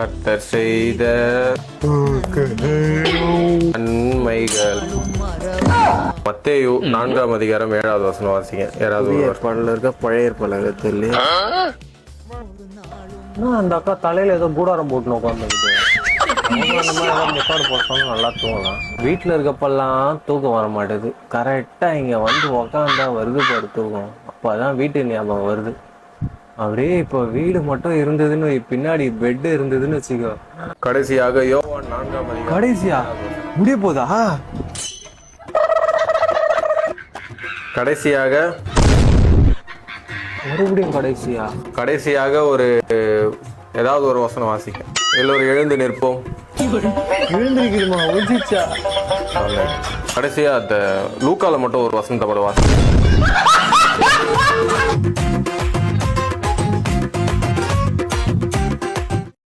கர்த்தர் செய்த நன்மைகள். மத்தேயு 4ஆம் அதிகாரம் 7வது வசனம் வாசிங்க. யாராவது ஏற்பாடுல இருக்க பழைய ஏற்பாடுல தெரியல. அந்த அக்கா தலையில ஏதோ கூடாரம் போட்டு உட்காந்துருக்கு. அந்த மாதிரி ஏதாவது முக்காடு போட்டோம்னா நல்லா தூங்கலாம். வீட்டுல இருக்கப்பெல்லாம் தூக்கம் வர மாட்டேது. கரெக்டா இங்க வந்து உக்காந்தா வருது பாரு தூக்கம். அப்பதான் வீட்டு ஞாபகம் வருது. அப்படியே இப்போ வீடு மட்டும் இருந்ததுன்னு பின்னாடி பெட் இருந்ததுன்னு வச்சுக்கோ. கடைசியாக யோவான் 4ஆம் அதிகாரம். கடைசியா முடிய போதா? கடைசியாக மறுபடியும் கடைசியாக ஒரு ஏதாவது ஒரு வசனம் வாசிக்க. எல்லோரும் எழுந்து நிற்போம். எழுந்திருக்குமா? ஒழிச்சா கடைசியா அந்த லூக்கால மட்டும் ஒரு வசனத்தை கூட வாசிக்க.